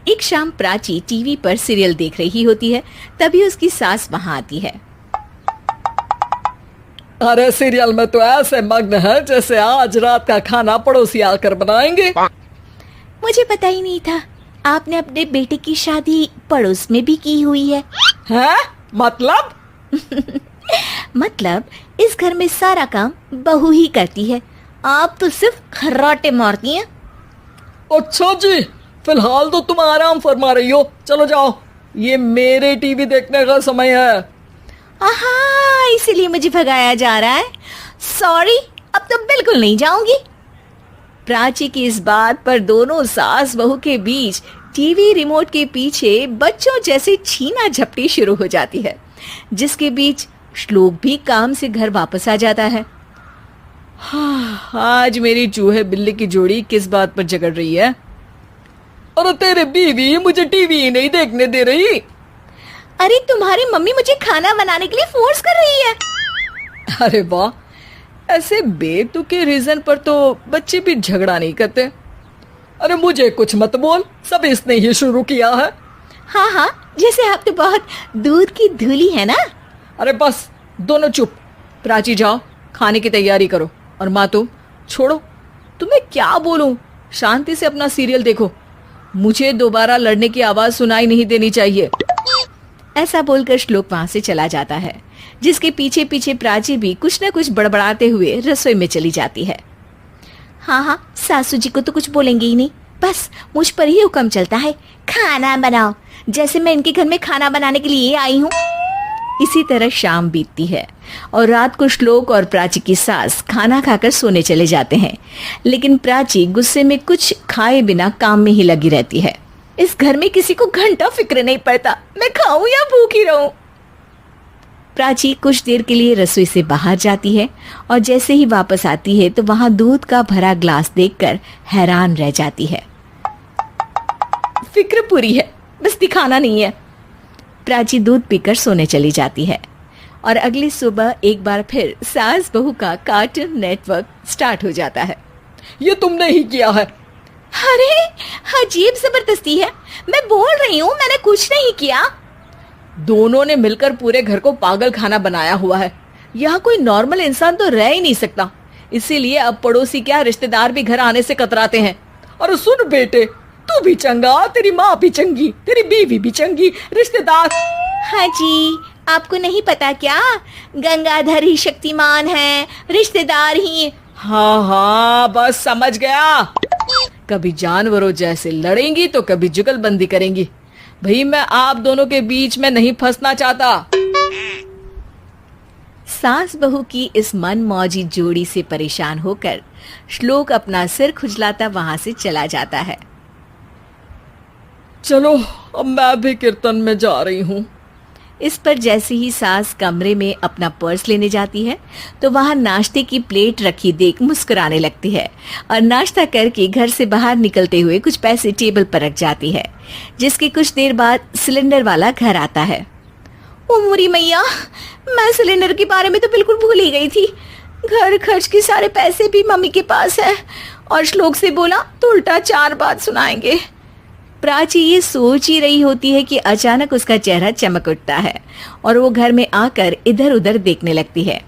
एक शाम प्राची टीवी पर सीरियल देख रही होती है। तभी उसकी सास वहां आती है। अरे सीरियल में तो ऐसे मग्न है जैसे आज रात का खाना पड़ोसी आकर बनाएंगे। मुझे पता ही नहीं था आपने अपने बेटे की शादी पड़ोस में भी की हुई है। हैं? मतलब? मतलब इस घर में सारा काम बहू ही करती है, आप तो सिर्फ खर्राटे मारती हैं। अच्छा जी, फिलहाल तो तुम आराम फरमा रही हो, चलो जाओ, ये मेरे टीवी देखने का समय है। आहा, इसीलिए मुझे भगाया जा रहा है। सॉरी, अब तो बिल्कुल नहीं जाऊंगी। प्राची की इस बात पर दोनों सास बहू के बीच टीवी रिमोट के पीछे बच्चों जैसे छीना झपटी शुरू हो जाती है, जिसके बीच श्लोक भी काम से घर वापस आ जाता है। आज मेरी चूहे बिल्ली की जोड़ी किस बात पर झगड़ रही है? अरे तेरे बीवी मुझे टीवी ही नहीं देखने दे रही। अरे तुम्हारी मम्मी मुझे खाना बनाने के लिए फोर्स कर रही है। अरे वाह, ऐसे बेतुके रीजन पर तो बच्चे भी झगड़ा नहीं करते। अरे मुझे कुछ मत बोल, सब इसने ही शुरू किया है। हाँ हाँ, जैसे आप तो बहुत दूध की धूली है ना। अरे बस, दोनों चुप। प्राची जाओ, खाने की तैयारी करो। और माँ तुम छोड़ो, तुम्हें क्या बोलूं, शांति से अपना सीरियल देखो, मुझे दोबारा लड़ने की आवाज सुनाई नहीं देनी चाहिए। ऐसा बोलकर श्लोक वहां से चला जाता है, जिसके पीछे पीछे प्राची भी कुछ न कुछ बड़बड़ाते हुए रसोई में चली जाती है। हाँ हाँ, सासू जी को तो कुछ बोलेंगे ही नहीं, बस मुझ पर ही हुक्म चलता है, खाना बनाओ, जैसे मैं इनके घर में खाना बनाने के लिए आई हूँ। इसी तरह शाम बीतती है और रात को श्लोक और प्राची की सास खाना खाकर सोने चले जाते हैं, लेकिन प्राची गुस्से में कुछ खाए बिना काम में ही लगी रहती है। इस घर में किसी को घंटा फिक्र नहीं पड़ता, मैं खाऊं या भूखी रहूं। प्राची कुछ देर के लिए रसोई से बाहर जाती है और जैसे ही वापस आती है तो वहां दूध का भरा ग्लास देखकर हैरान रह जाती है। फिक्र पूरी है, बस दिखाना नहीं है। प्राची दूध पीकर सोने चली जाती है और अगली सुबह एक बार फिर सास बहू का कार्टून नेटवर्क स्टार्ट हो जाता है। ये तुमने ही किया है। अरे अजीब जबरदस्ती है, मैं बोल रही हूँ मैंने कुछ नहीं किया। दोनों ने मिलकर पूरे घर को पागल खाना बनाया हुआ है। यहाँ कोई नॉर्मल इंसान तो रह ही नहीं सकता, इसीलिए अब पड़ोसी क्या रिश्तेदार भी घर आने से कतराते हैं। और सुन बेटे, तू भी चंगा, तेरी माँ भी चंगी, तेरी बीवी भी चंगी, रिश्तेदार। हाँ जी, आपको नहीं पता क्या, गंगाधर ही शक्तिमान है, रिश्तेदार ही। हाँ हाँ, बस समझ गया। कभी जानवरों जैसे लड़ेंगी तो कभी जुगलबंदी करेंगी। भाई मैं आप दोनों के बीच में नहीं फंसना चाहता। सास बहू की इस मनमौजी जोड़ी से परेशान होकर श्लोक अपना सिर खुजलाता वहां से चला जाता है। चलो अब मैं भी कीर्तन में जा रही हूँ। इस पर जैसे ही सास कमरे में अपना पर्स लेने जाती है तो वहां नाश्ते की प्लेट रखी देख मुस्कुराने लगती है और नाश्ता करके घर से बाहर निकलते हुए कुछ पैसे टेबल पर रख जाती है, जिसके कुछ देर बाद सिलेंडर वाला घर आता है। ओ मुरी मैया, मैं सिलेंडर के बारे में तो बिल्कुल भूल ही गई थी। घर खर्च के सारे पैसे भी मम्मी के पास है और श्लोक से बोला तो उल्टा 4 बात सुनाएंगे। प्राची ये सोच ही रही होती है कि अचानक उसका चेहरा चमक उठता है और वो घर में आकर इधर उधर देखने लगती है।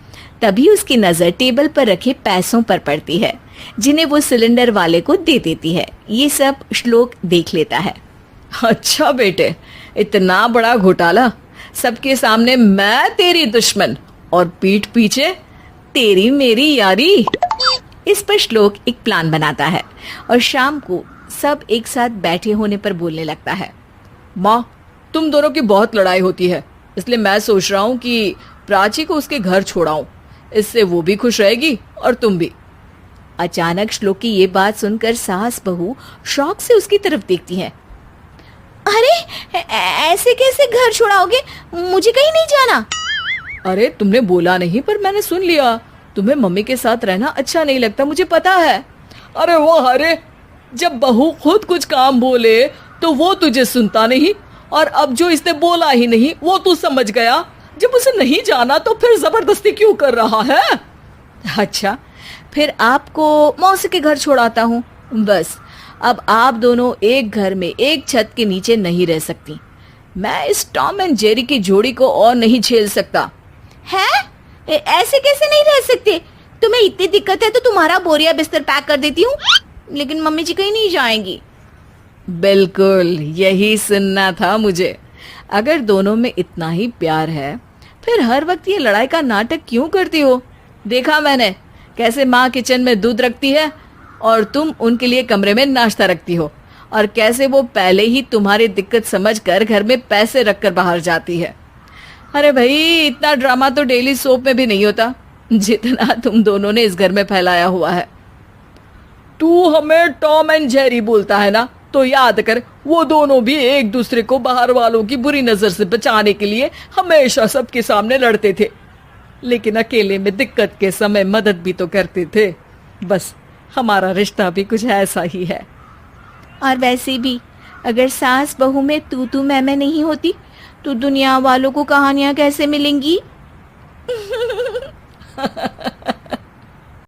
तभी उसकी नजर टेबल पर रखे पैसों पर पड़ती है, जिन्हें वो सिलेंडर वाले को दे देती है। ये सब श्लोक देख लेता है। अच्छा बेटे, इतना बड़ा घोटाला, सबके सामने मैं तेरी दुश्मन और पीठ पीछे तेरी मेरी यारी। इस पर श्लोक एक प्लान बनाता है और शाम को सब एक साथ बैठे होने पर बोलने लगता है। माँ, तुम दोनों की बहुत लड़ाई होती है, इसलिए मैं सोच रहा हूँ कि प्राची को उसके घर छोड़ाऊं, इससे वो भी खुश रहेगी और तुम भी। अचानक श्लोक की ये बात सुनकर सास बहू शौक से उसकी तरफ देखती हैं। अरे ऐसे कैसे घर छोड़ाओगे, मुझे कहीं नहीं जाना। अरे तुमने बोला नहीं पर मैंने सुन लिया, तुम्हें मम्मी के साथ रहना अच्छा नहीं लगता, मुझे पता है। अरे वो अरे, जब बहू खुद कुछ काम बोले तो वो तुझे सुनता नहीं, और अब जो इसने बोला ही नहीं वो तू समझ गया। जब उसे नहीं जाना तो फिर जबरदस्ती क्यों कर रहा है? अच्छा, फिर आपको मौसी के घर छोड़ाता हूँ, बस अब आप दोनों एक घर में एक छत के नीचे नहीं रह सकती। मैं इस टॉम एंड जेरी की जोड़ी को और नहीं झेल सकता। है? ऐसे कैसे नहीं रह सकते? तुम्हें इतनी दिक्कत है तो तुम्हारा बोरिया बिस्तर पैक कर देती हूँ, लेकिन मम्मी जी कहीं नहीं जाएंगी। बिल्कुल यही सुनना था मुझे। अगर दोनों में इतना ही प्यार है फिर हर वक्त ये लड़ाई का नाटक क्यों करती हो? देखा मैंने कैसे माँ किचन में दूध रखती है और तुम उनके लिए कमरे में नाश्ता रखती हो, और कैसे वो पहले ही तुम्हारी दिक्कत समझकर घर में पैसे रखकर बाहर जाती है। अरे भाई, इतना ड्रामा तो डेली सोप में भी नहीं होता जितना तुम दोनों ने इस घर में फैलाया हुआ है। तू हमें टॉम एंड जेरी बोलता है ना, तो याद कर वो दोनों भी एक दूसरे को बाहर वालों की बुरी नजर से बचाने के लिए हमेशा सबके सामने लड़ते थे, लेकिन अकेले में दिक्कत के समय मदद भी तो करते थे। बस हमारा रिश्ता भी कुछ ऐसा ही है। और वैसे भी अगर सास बहू में तू मैं नहीं होती तो दुनिया वालों को कहानियां कैसे मिलेंगी?